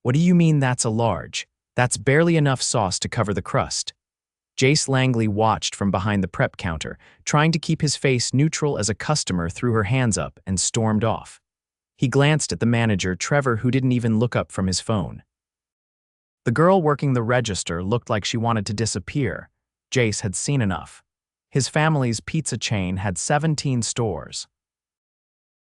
What do you mean that's a large? That's barely enough sauce to cover the crust. Jace Langley watched from behind the prep counter, trying to keep his face neutral as a customer threw her hands up and stormed off. He glanced at the manager, Trevor, who didn't even look up from his phone. The girl working the register looked like she wanted to disappear. Jace had seen enough. His family's pizza chain had 17 stores.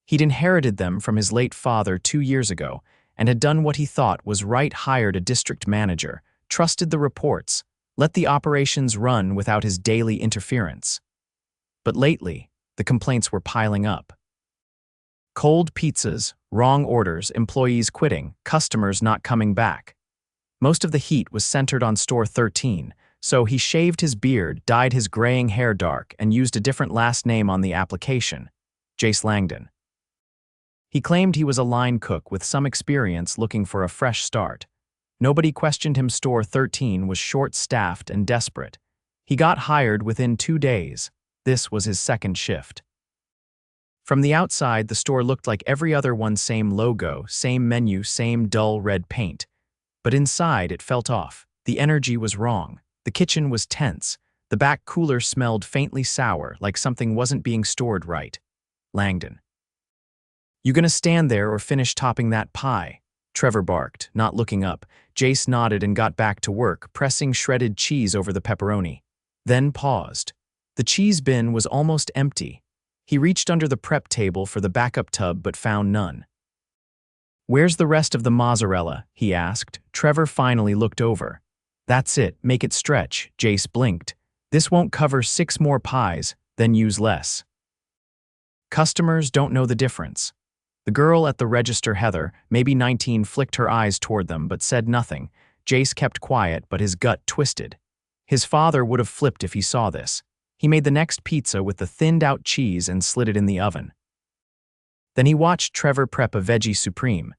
He'd inherited them from his late father 2 years ago and had done what he thought was right, hired a district manager, trusted the reports, let the operations run without his daily interference. But lately, the complaints were piling up. Cold pizzas, wrong orders, employees quitting, customers not coming back. Most of the heat was centered on store 13, so he shaved his beard, dyed his graying hair dark, and used a different last name on the application, Jace Langley. He claimed he was a line cook with some experience looking for a fresh start. Nobody questioned him. Store 13 was short-staffed and desperate. He got hired within 2 days. This was his second shift. From the outside, the store looked like every other one, same logo, same menu, same dull red paint. But inside, it felt off. The energy was wrong. The kitchen was tense. The back cooler smelled faintly sour, like something wasn't being stored right. Langdon. "You gonna stand there or finish topping that pie?" Trevor barked, not looking up. Jace nodded and got back to work, pressing shredded cheese over the pepperoni. Then paused. The cheese bin was almost empty. He reached under the prep table for the backup tub but found none. "Where's the rest of the mozzarella?" he asked. Trevor finally looked over. "That's it, make it stretch," Jace blinked. "This won't cover 6 more pies, then use less." Customers don't know the difference. The girl at the register, Heather, maybe 19, flicked her eyes toward them but said nothing. Jace kept quiet, but his gut twisted. His father would have flipped if he saw this. He made the next pizza with the thinned-out cheese and slid it in the oven. Then he watched Trevor prep a veggie supreme.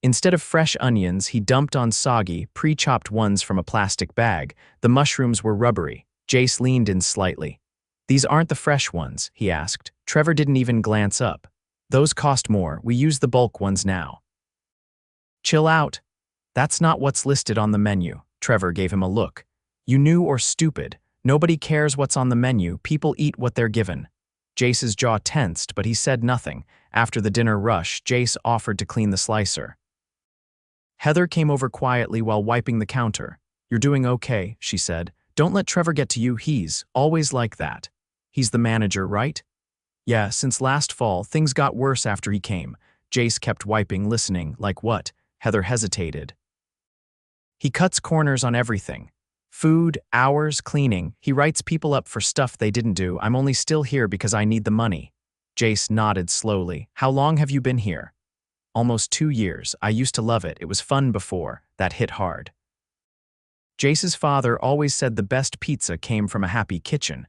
Instead of fresh onions, he dumped on soggy, pre-chopped ones from a plastic bag. The mushrooms were rubbery. Jace leaned in slightly. "These aren't the fresh ones?" he asked. Trevor didn't even glance up. "Those cost more. We use the bulk ones now." "Chill out. That's not what's listed on the menu." Trevor gave him a look. "You new or stupid? Nobody cares what's on the menu. People eat what they're given." Jace's jaw tensed, but he said nothing. After the dinner rush, Jace offered to clean the slicer. Heather came over quietly while wiping the counter. "You're doing okay," she said. "Don't let Trevor get to you. He's always like that." "He's the manager, right?" "Yeah, since last fall, things got worse after he came." Jace kept wiping, listening. "Like what?" Heather hesitated. "He cuts corners on everything. Food, hours, cleaning. He writes people up for stuff they didn't do. I'm only still here because I need the money." Jace nodded slowly. "How long have you been here?" "Almost 2 years. I used to love it. It was fun before." That hit hard. Jace's father always said the best pizza came from a happy kitchen.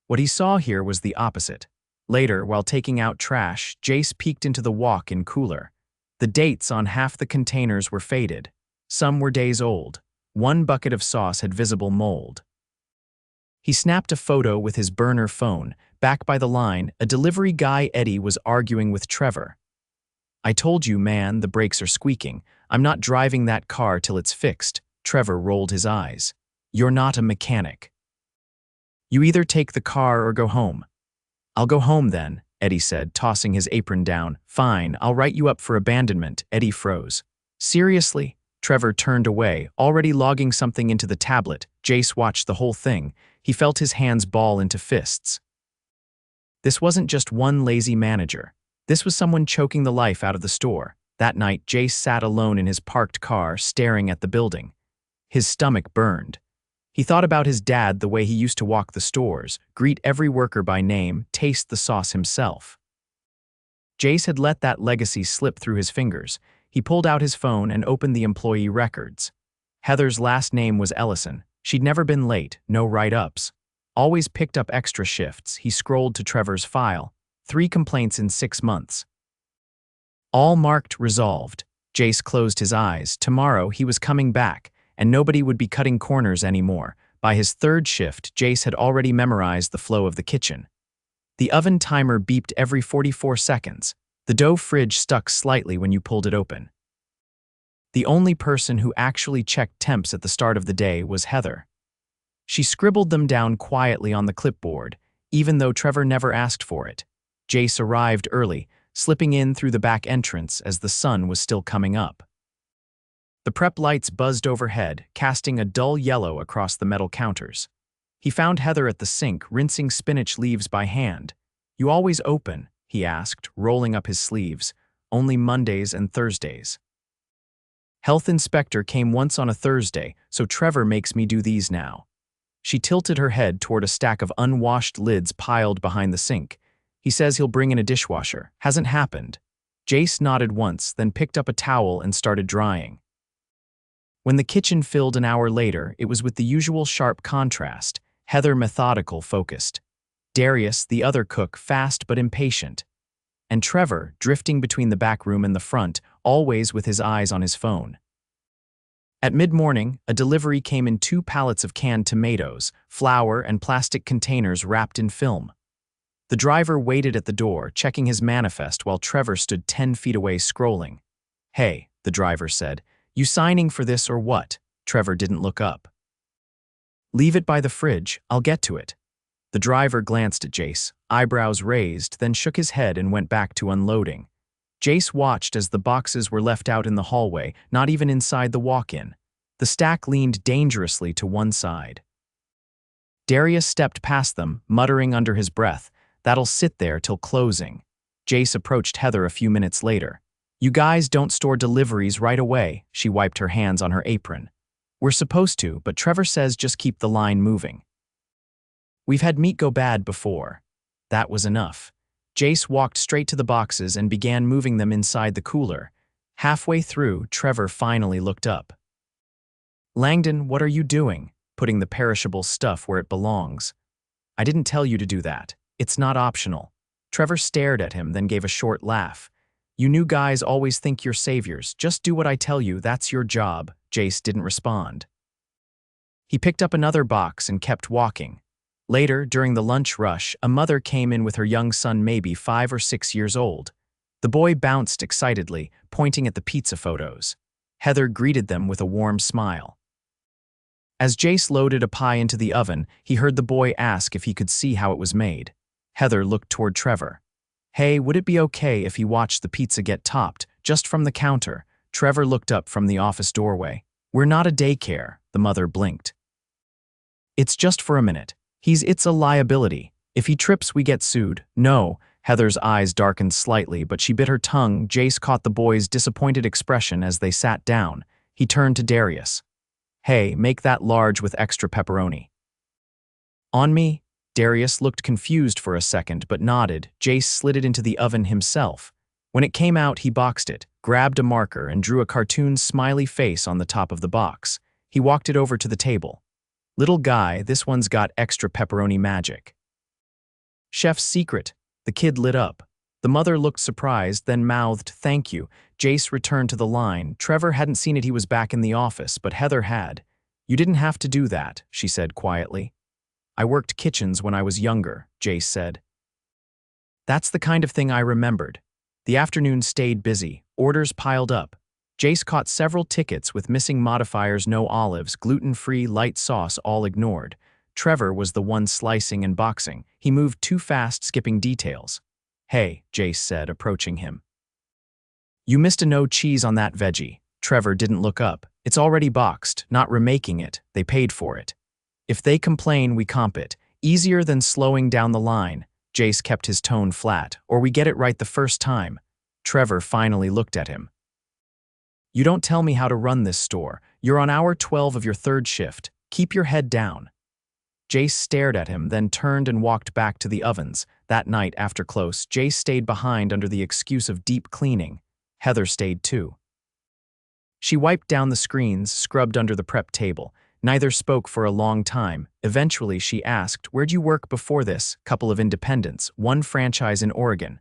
What he saw here was the opposite. Later, while taking out trash, Jace peeked into the walk-in cooler. The dates on half the containers were faded. Some were days old. One bucket of sauce had visible mold. He snapped a photo with his burner phone. Back by the line, a delivery guy, Eddie, was arguing with Trevor. "I told you, man, the brakes are squeaking. I'm not driving that car till it's fixed." Trevor rolled his eyes. "You're not a mechanic. You either take the car or go home." "I'll go home then," Eddie said, tossing his apron down. "Fine, I'll write you up for abandonment." Eddie froze. "Seriously?" Trevor turned away, already logging something into the tablet. Jace watched the whole thing. He felt his hands ball into fists. This wasn't just one lazy manager. This was someone choking the life out of the store. That night, Jace sat alone in his parked car, staring at the building. His stomach burned. He thought about his dad, the way he used to walk the stores, greet every worker by name, taste the sauce himself. Jace had let that legacy slip through his fingers. He pulled out his phone and opened the employee records. Heather's last name was Ellison. She'd never been late, no write-ups. Always picked up extra shifts. He scrolled to Trevor's file. 3 complaints in 6 months. All marked resolved. Jace closed his eyes. Tomorrow he was coming back, and nobody would be cutting corners anymore. By his 3rd shift, Jace had already memorized the flow of the kitchen. The oven timer beeped every 44 seconds. The dough fridge stuck slightly when you pulled it open. The only person who actually checked temps at the start of the day was Heather. She scribbled them down quietly on the clipboard, even though Trevor never asked for it. Jace arrived early, slipping in through the back entrance as the sun was still coming up. The prep lights buzzed overhead, casting a dull yellow across the metal counters. He found Heather at the sink, rinsing spinach leaves by hand. "You always open?" he asked, rolling up his sleeves. "Only Mondays and Thursdays." "Health inspector came once on a Thursday, so Trevor makes me do these now." She tilted her head toward a stack of unwashed lids piled behind the sink. "He says he'll bring in a dishwasher. Hasn't happened." Jace nodded once, then picked up a towel and started drying. When the kitchen filled an hour later, it was with the usual sharp contrast. Heather methodical, focused. Darius, the other cook, fast but impatient. And Trevor, drifting between the back room and the front, always with his eyes on his phone. At mid-morning, a delivery came in 2 pallets of canned tomatoes, flour, and plastic containers wrapped in film. The driver waited at the door, checking his manifest while Trevor stood 10 feet away scrolling. "Hey," the driver said, "you signing for this or what?" Trevor didn't look up. "Leave it by the fridge, I'll get to it." The driver glanced at Jace, eyebrows raised, then shook his head and went back to unloading. Jace watched as the boxes were left out in the hallway, not even inside the walk-in. The stack leaned dangerously to one side. Darius stepped past them, muttering under his breath, "That'll sit there till closing." Jace approached Heather a few minutes later. "You guys don't store deliveries right away," she wiped her hands on her apron. "We're supposed to, but Trevor says just keep the line moving." "We've had meat go bad before." That was enough. Jace walked straight to the boxes and began moving them inside the cooler. Halfway through, Trevor finally looked up. "Langdon, what are you doing? Putting the perishable stuff where it belongs." "I didn't tell you to do that. It's not optional." Trevor stared at him, then gave a short laugh. "You new guys always think you're saviors. Just do what I tell you, that's your job." Jace didn't respond. He picked up another box and kept walking. Later, during the lunch rush, a mother came in with her young son, maybe 5 or 6 years old. The boy bounced excitedly, pointing at the pizza photos. Heather greeted them with a warm smile. As Jace loaded a pie into the oven, he heard the boy ask if he could see how it was made. Heather looked toward Trevor. "Hey, would it be okay if he watched the pizza get topped, just from the counter?" Trevor looked up from the office doorway. "We're not a daycare," the mother blinked. "It's just for a minute. It's a liability. If he trips, we get sued." "No." Heather's eyes darkened slightly, but she bit her tongue. Jace caught the boy's disappointed expression as they sat down. He turned to Darius. "Hey, make that large with extra pepperoni." "On me?" Darius looked confused for a second, but nodded. Jace slid it into the oven himself. When it came out, he boxed it, grabbed a marker, and drew a cartoon smiley face on the top of the box. He walked it over to the table. "Little guy, this one's got extra pepperoni magic." "Chef's secret." The kid lit up. The mother looked surprised, then mouthed, "Thank you." Jace returned to the line. Trevor hadn't seen it. He was back in the office, but Heather had. "You didn't have to do that," she said quietly. "I worked kitchens when I was younger," Jace said. That's the kind of thing I remembered. The afternoon stayed busy. Orders piled up. Jace caught several tickets with missing modifiers, no olives, gluten-free, light sauce, all ignored. Trevor was the one slicing and boxing. He moved too fast, skipping details. "Hey," Jace said, approaching him. "You missed a no cheese on that veggie." Trevor didn't look up. "It's already boxed, not remaking it. They paid for it. If they complain, we comp it. Easier than slowing down the line." Jace kept his tone flat. "Or we get it right the first time." Trevor finally looked at him. "You don't tell me how to run this store. You're on hour 12 of your 3rd shift. Keep your head down." Jace stared at him, then turned and walked back to the ovens. That night, after close, Jace stayed behind under the excuse of deep cleaning. Heather stayed too. She wiped down the screens, scrubbed under the prep table. Neither spoke for a long time. Eventually, she asked, "Where'd you work before this?" "Couple of independents, one franchise in Oregon."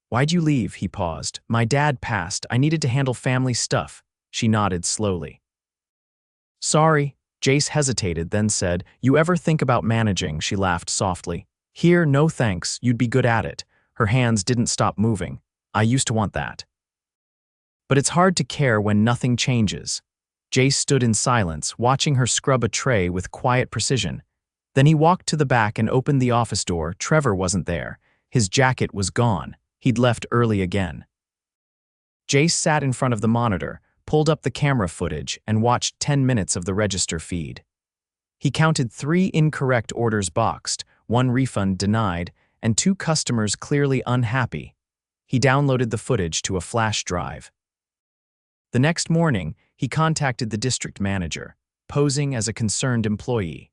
"Why'd you leave?" He paused. "My dad passed. I needed to handle family stuff." She nodded slowly. "Sorry." Jace hesitated, then said, "You ever think about managing?" She laughed softly. "Here, no thanks. You'd be good at it." Her hands didn't stop moving. "I used to want that." But it's hard to care when nothing changes. Jace stood in silence, watching her scrub a tray with quiet precision. Then he walked to the back and opened the office door. Trevor wasn't there. His jacket was gone. He'd left early again. Jace sat in front of the monitor, pulled up the camera footage, and watched 10 minutes of the register feed. He counted 3 incorrect orders boxed, 1 refund denied, and 2 customers clearly unhappy. He downloaded the footage to a flash drive. The next morning, he contacted the district manager, posing as a concerned employee.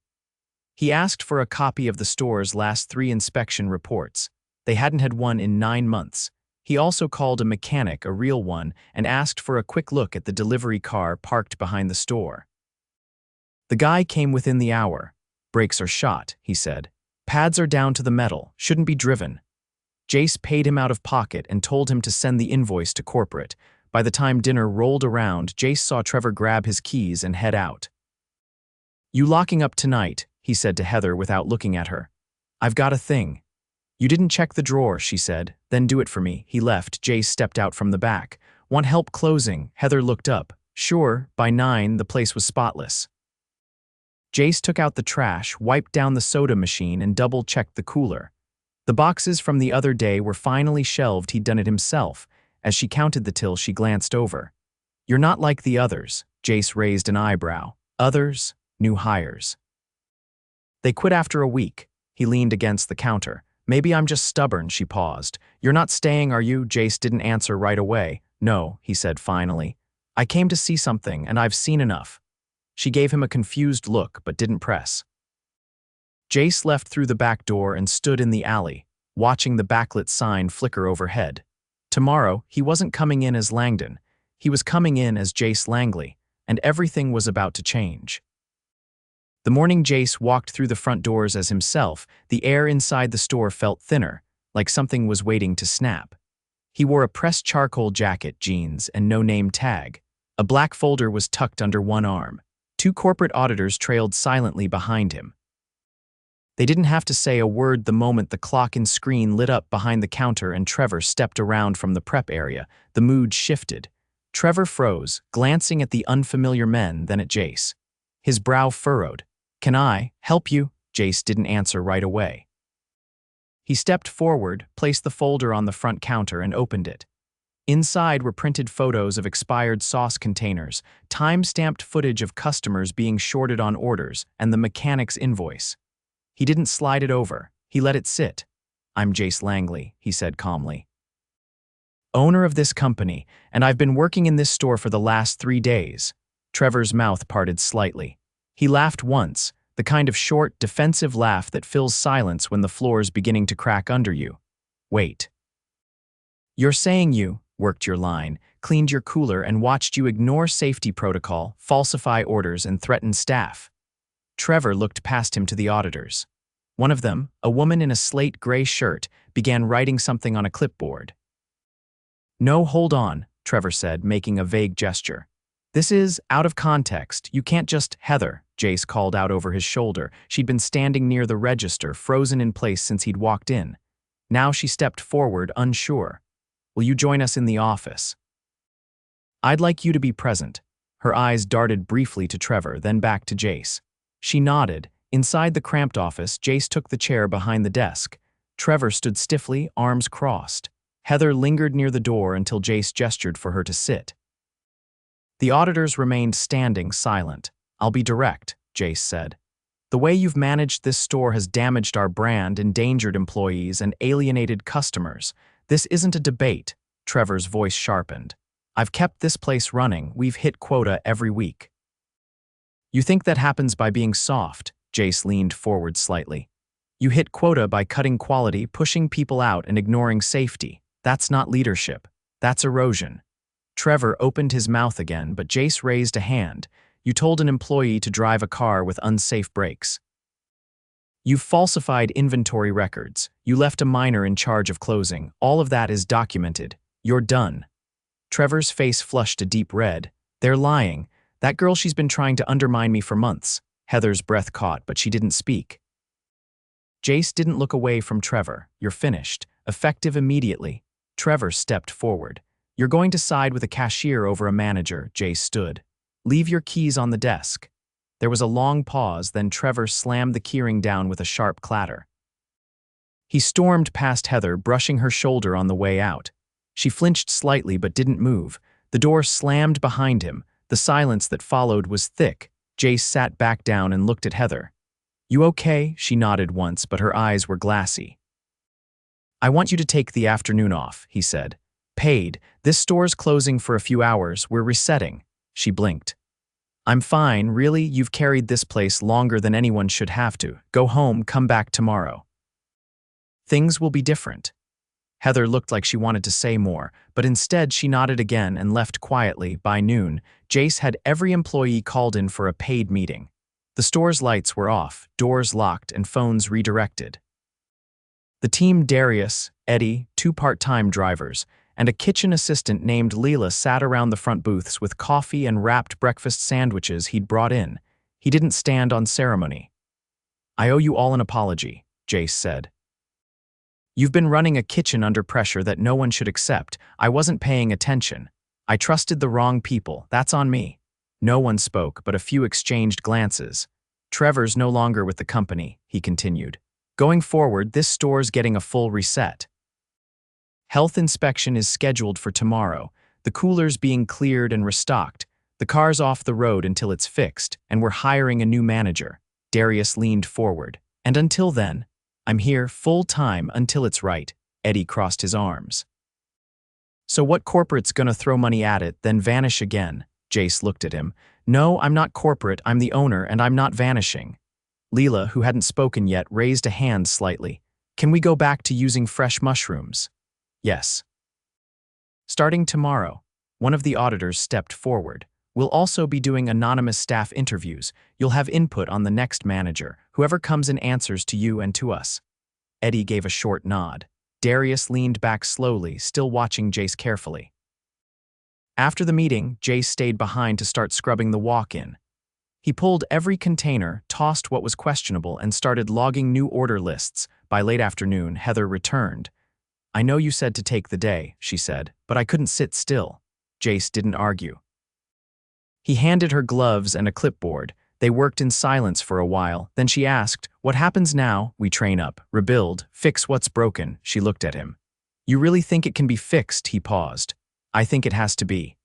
He asked for a copy of the store's last 3 inspection reports. They hadn't had one in 9 months. He also called a mechanic, a real one, and asked for a quick look at the delivery car parked behind the store. The guy came within the hour. "Brakes are shot," he said. "Pads are down to the metal, shouldn't be driven." Jace paid him out of pocket and told him to send the invoice to corporate. By the time dinner rolled around, Jace saw Trevor grab his keys and head out. "You locking up tonight?" he said to Heather without looking at her. "I've got a thing." "You didn't check the drawer," she said. "Then do it for me." He left. Jace stepped out from the back. "Want help closing?" Heather looked up. "Sure." By 9, the place was spotless. Jace took out the trash, wiped down the soda machine, and double-checked the cooler. The boxes from the other day were finally shelved. He'd done it himself. As she counted the till, she glanced over. "You're not like the others." Jace raised an eyebrow. "Others? New hires." "They quit after a week." He leaned against the counter. "Maybe I'm just stubborn." She paused. "You're not staying, are you?" Jace didn't answer right away. "No," he said finally. "I came to see something, and I've seen enough." She gave him a confused look, but didn't press. Jace left through the back door and stood in the alley, watching the backlit sign flicker overhead. Tomorrow, he wasn't coming in as Langdon. He was coming in as Jace Langley, and everything was about to change. The morning Jace walked through the front doors as himself, the air inside the store felt thinner, like something was waiting to snap. He wore a pressed charcoal jacket, jeans, and no name tag. A black folder was tucked under one arm. 2 corporate auditors trailed silently behind him. They didn't have to say a word the moment the clock and screen lit up behind the counter and Trevor stepped around from the prep area. The mood shifted. Trevor froze, glancing at the unfamiliar men, then at Jace. His brow furrowed. "Can I help you?" Jace didn't answer right away. He stepped forward, placed the folder on the front counter, and opened it. Inside were printed photos of expired sauce containers, time-stamped footage of customers being shorted on orders, and the mechanic's invoice. He didn't slide it over. He let it sit. "I'm Jace Langley," he said calmly. "Owner of this company, and I've been working in this store for the last 3 days." Trevor's mouth parted slightly. He laughed once, the kind of short, defensive laugh that fills silence when the floor's beginning to crack under you. "Wait. You're saying you worked your line, cleaned your cooler, and watched you ignore safety protocol, falsify orders, and threaten staff?" Trevor looked past him to the auditors. One of them, a woman in a slate gray shirt, began writing something on a clipboard. "No, hold on," Trevor said, making a vague gesture. "This is out of context. You can't just—" "Heather," Jace called out over his shoulder. She'd been standing near the register, frozen in place since he'd walked in. Now she stepped forward, unsure. "Will you join us in the office?" "I'd like you to be present." Her eyes darted briefly to Trevor, then back to Jace. She nodded. Inside the cramped office, Jace took the chair behind the desk. Trevor stood stiffly, arms crossed. Heather lingered near the door until Jace gestured for her to sit. The auditors remained standing, silent. "I'll be direct," Jace said. "The way you've managed this store has damaged our brand, endangered employees, and alienated customers. This isn't a debate." Trevor's voice sharpened. "I've kept this place running. We've hit quota every week." "You think that happens by being soft?" Jace leaned forward slightly. "You hit quota by cutting quality, pushing people out, and ignoring safety. That's not leadership. That's erosion." Trevor opened his mouth again, but Jace raised a hand. "You told an employee to drive a car with unsafe brakes. You falsified inventory records. You left a minor in charge of closing. All of that is documented. You're done." Trevor's face flushed a deep red. "They're lying. That girl, she's been trying to undermine me for months." Heather's breath caught, but she didn't speak. Jace didn't look away from Trevor. "You're finished. Effective immediately." Trevor stepped forward. You're going to side with a cashier over a manager, Jace stood. Leave your keys on the desk. There was a long pause, then Trevor slammed the keyring down with a sharp clatter. He stormed past Heather, brushing her shoulder on the way out. She flinched slightly but didn't move. The door slammed behind him. The silence that followed was thick. Jace sat back down and looked at Heather. You okay? She nodded once, but her eyes were glassy. I want you to take the afternoon off, he said. Paid. This store's closing for a few hours. We're resetting. She blinked. I'm fine, really. You've carried this place longer than anyone should have to. Go home, come back tomorrow. Things will be different. Heather looked like she wanted to say more, but instead she nodded again and left quietly. By noon, Jace had every employee called in for a paid meeting. The store's lights were off, doors locked, and phones redirected. The team, Darius, Eddie, 2 part-time drivers, and a kitchen assistant named Leela, sat around the front booths with coffee and wrapped breakfast sandwiches he'd brought in. He didn't stand on ceremony. I owe you all an apology, Jace said. You've been running a kitchen under pressure that no one should accept. I wasn't paying attention. I trusted the wrong people. That's on me. No one spoke, but a few exchanged glances. Trevor's no longer with the company, he continued. Going forward, this store's getting a full reset. Health inspection is scheduled for tomorrow. The cooler's being cleared and restocked. The car's off the road until it's fixed, and we're hiring a new manager. Darius leaned forward. And until then, I'm here full-time until it's right. Eddie crossed his arms. So what corporate's gonna throw money at it, then vanish again? Jace looked at him. No, I'm not corporate, I'm the owner, and I'm not vanishing. Leela, who hadn't spoken yet, raised a hand slightly. Can we go back to using fresh mushrooms? Yes. Starting tomorrow, one of the auditors stepped forward. We'll also be doing anonymous staff interviews. You'll have input on the next manager. Whoever comes in answers to you and to us. Eddie gave a short nod. Darius leaned back slowly, still watching Jace carefully. After the meeting, Jace stayed behind to start scrubbing the walk-in. He pulled every container, tossed what was questionable, and started logging new order lists. By late afternoon, Heather returned. I know you said to take the day, she said, but I couldn't sit still. Jace didn't argue. He handed her gloves and a clipboard. They worked in silence for a while. Then she asked, what happens now? We train up, rebuild, fix what's broken. She looked at him. You really think it can be fixed? He paused. I think it has to be.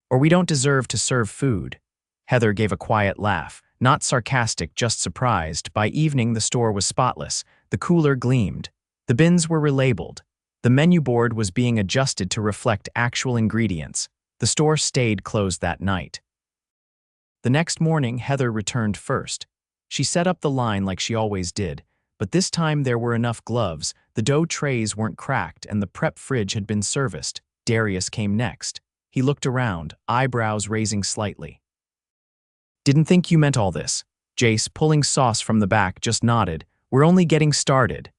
Or we don't deserve to serve food. Heather gave a quiet laugh, not sarcastic, just surprised. By evening, the store was spotless. The cooler gleamed. The bins were relabeled. The menu board was being adjusted to reflect actual ingredients. The store stayed closed that night. The next morning, Heather returned first. She set up the line like she always did, but this time there were enough gloves, the dough trays weren't cracked, and the prep fridge had been serviced. Darius came next. He looked around, eyebrows raising slightly. Didn't think you meant all this. Jace, pulling sauce from the back, just nodded. We're only getting started.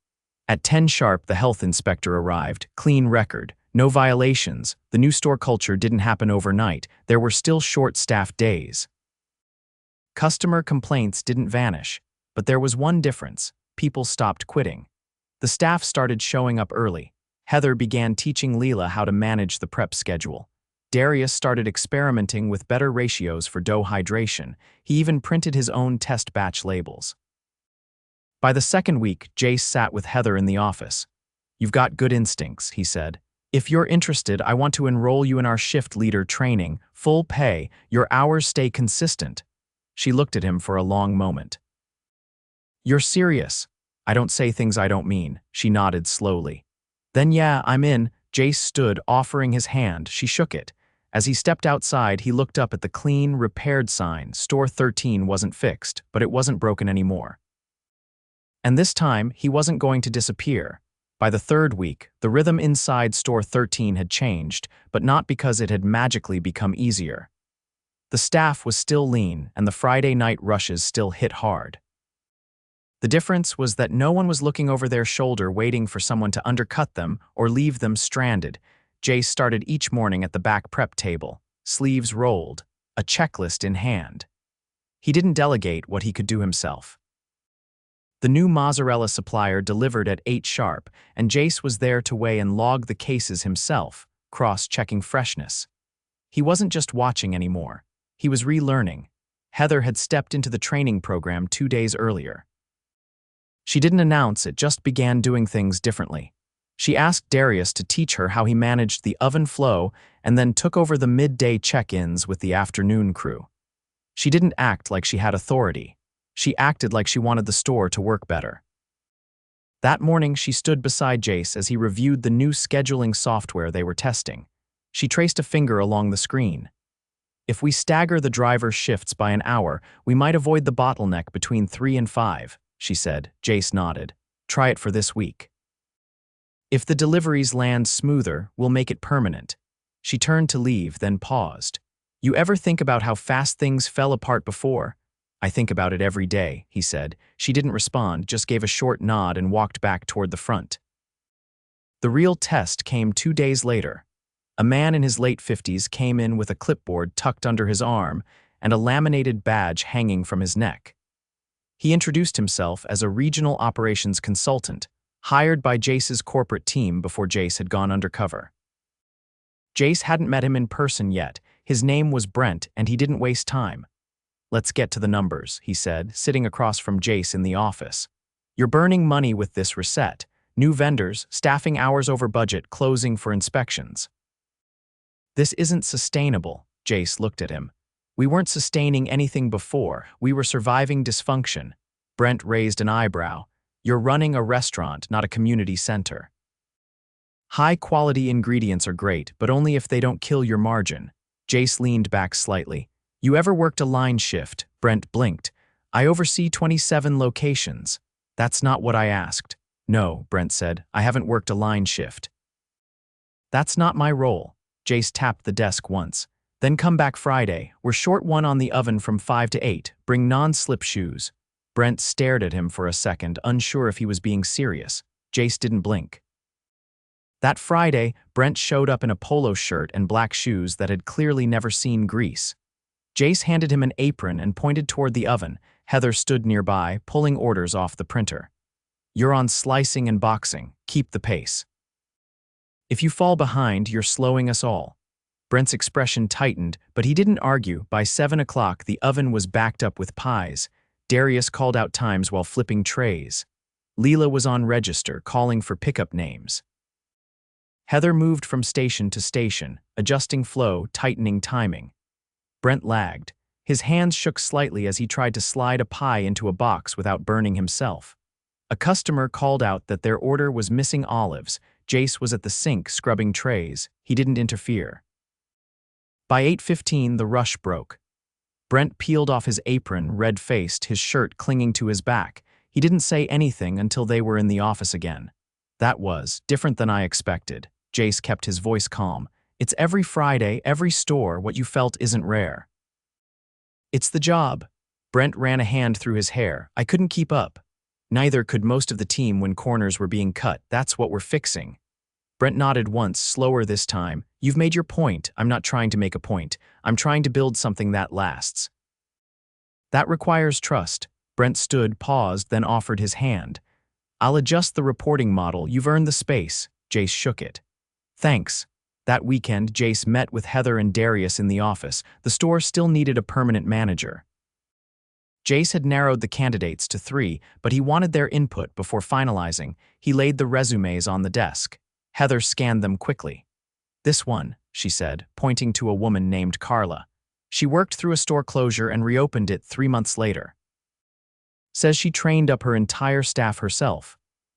At 10 sharp, the health inspector arrived. Clean record. No violations. The new store culture didn't happen overnight. There were still short-staffed days. Customer complaints didn't vanish, but there was one difference. People stopped quitting. The staff started showing up early. Heather began teaching Leela how to manage the prep schedule. Darius started experimenting with better ratios for dough hydration. He even printed his own test batch labels. By the second week, Jace sat with Heather in the office. You've got good instincts, he said. If you're interested, I want to enroll you in our shift leader training, full pay, your hours stay consistent. She looked at him for a long moment. You're serious. I don't say things I don't mean. She nodded slowly. Then yeah, I'm in. Jace stood, offering his hand. She shook it. As he stepped outside, he looked up at the clean, repaired sign. Store 13 wasn't fixed, but it wasn't broken anymore. And this time, he wasn't going to disappear. By the third week, the rhythm inside Store 13 had changed, but not because it had magically become easier. The staff was still lean, and the Friday night rushes still hit hard. The difference was that no one was looking over their shoulder waiting for someone to undercut them or leave them stranded. Jace started each morning at the back prep table, sleeves rolled, a checklist in hand. He didn't delegate what he could do himself. The new mozzarella supplier delivered at 8 sharp, and Jace was there to weigh and log the cases himself. cross-checking freshness. He wasn't just watching anymore. He was relearning. Heather had stepped into the training program 2 days earlier. She didn't announce it, just began doing things differently. She asked Darius to teach her how he managed the oven flow and then took over the midday check-ins with the afternoon crew. She didn't act like she had authority. She acted like she wanted the store to work better. That morning, she stood beside Jace as he reviewed the new scheduling software they were testing. She traced a finger along the screen. If we stagger the driver's shifts by an hour, we might avoid the bottleneck between 3 and 5, she said. Jace nodded. Try it for this week. If the deliveries land smoother, we'll make it permanent. She turned to leave, then paused. You ever think about how fast things fell apart before? I think about it every day, he said. She didn't respond, just gave a short nod and walked back toward the front. The real test came 2 days later. A man in his late 50s came in with a clipboard tucked under his arm and a laminated badge hanging from his neck. He introduced himself as a regional operations consultant, hired by Jace's corporate team before Jace had gone undercover. Jace hadn't met him in person yet. His name was Brent, and he didn't waste time. Let's get to the numbers, he said, sitting across from Jace in the office. You're burning money with this reset. New vendors, staffing hours over budget, closing for inspections. This isn't sustainable, Jace looked at him. We weren't sustaining anything before. We were surviving dysfunction. Brent raised an eyebrow. You're running a restaurant, not a community center. High-quality ingredients are great, but only if they don't kill your margin. Jace leaned back slightly. You ever worked a line shift? Brent blinked. I oversee 27 locations. That's not what I asked. No, Brent said. I haven't worked a line shift. That's not my role. Jace tapped the desk once. Then come back Friday. We're short one on the oven from 5 to 8. Bring non-slip shoes. Brent stared at him for a second, unsure if he was being serious. Jace didn't blink. That Friday, Brent showed up in a polo shirt and black shoes that had clearly never seen grease. Jace handed him an apron and pointed toward the oven. Heather stood nearby, pulling orders off the printer. You're on slicing and boxing. Keep the pace. If you fall behind, you're slowing us all. Brent's expression tightened, but he didn't argue. By 7 o'clock, the oven was backed up with pies. Darius called out times while flipping trays. Leela was on register, calling for pickup names. Heather moved from station to station, adjusting flow, tightening timing. Brent lagged. His hands shook slightly as he tried to slide a pie into a box without burning himself. A customer called out that their order was missing olives. Jace was at the sink scrubbing trays. He didn't interfere. By 8:15, the rush broke. Brent peeled off his apron, red-faced, his shirt clinging to his back. He didn't say anything until they were in the office again. That was different than I expected. Jace kept his voice calm. It's every Friday, every store. What you felt isn't rare. It's the job. Brent ran a hand through his hair. I couldn't keep up. Neither could most of the team when corners were being cut. That's what we're fixing. Brent nodded once, slower this time. You've made your point. I'm not trying to make a point. I'm trying to build something that lasts. That requires trust. Brent stood, paused, then offered his hand. I'll adjust the reporting model. You've earned the space. Jace shook it. Thanks. That weekend, Jace met with Heather and Darius in the office. The store still needed a permanent manager. Jace had narrowed the candidates to 3, but he wanted their input before finalizing. He laid the resumes on the desk. Heather scanned them quickly. This one, she said, pointing to a woman named Carla. She worked through a store closure and reopened it 3 months later. Says she trained up her entire staff herself.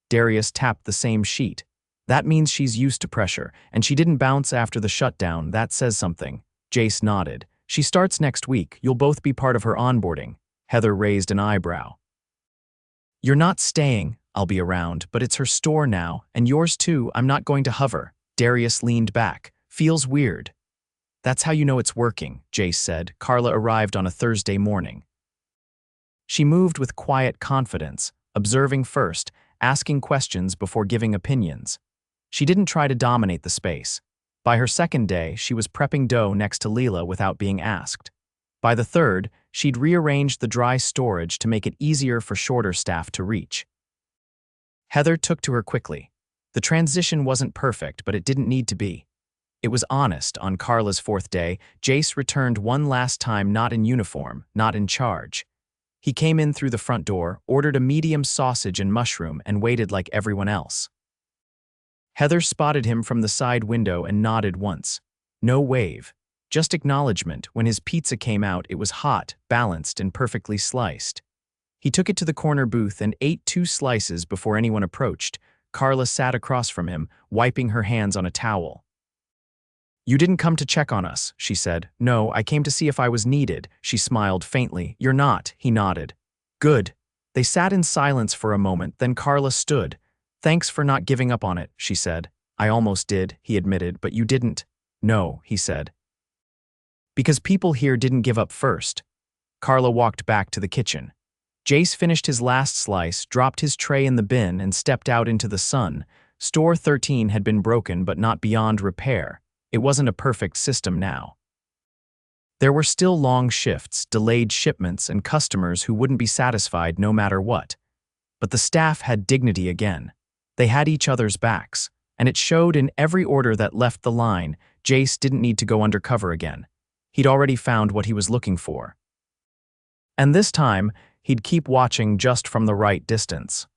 Darius tapped the same sheet. That means she's used to pressure, and she didn't bounce after the shutdown. That says something. Jace nodded. She starts next week. You'll both be part of her onboarding. Heather raised an eyebrow. You're not staying. I'll be around, but it's her store now, and yours too. I'm not going to hover. Darius leaned back. Feels weird. That's how you know it's working, Jace said. Carla arrived on a Thursday morning. She moved with quiet confidence, observing first, asking questions before giving opinions. She didn't try to dominate the space. By her second day, she was prepping dough next to Leela without being asked. By the third, she'd rearranged the dry storage to make it easier for shorter staff to reach. Heather took to her quickly. The transition wasn't perfect, but it didn't need to be. It was honest. On Carla's fourth day, Jace returned one last time, not in uniform, not in charge. He came in through the front door, ordered a medium sausage and mushroom, and waited like everyone else. Heather spotted him from the side window and nodded once. No wave, just acknowledgement. When his pizza came out, it was hot, balanced, and perfectly sliced. He took it to the corner booth and ate 2 slices before anyone approached. Carla sat across from him, wiping her hands on a towel. "You didn't come to check on us," she said. "No, I came to see if I was needed." She smiled faintly. "You're not," he nodded. "Good." They sat in silence for a moment, then Carla stood. "Thanks for not giving up on it," she said. "I almost did," he admitted, "but you didn't." "No," he said. "Because people here didn't give up first." Carla walked back to the kitchen. Jace finished his last slice, dropped his tray in the bin, and stepped out into the sun. Store 13 had been broken, but not beyond repair. It wasn't a perfect system now. There were still long shifts, delayed shipments, and customers who wouldn't be satisfied no matter what. But the staff had dignity again. They had each other's backs, and it showed in every order that left the line. Jace didn't need to go undercover again. He'd already found what he was looking for. And this time, he'd keep watching just from the right distance.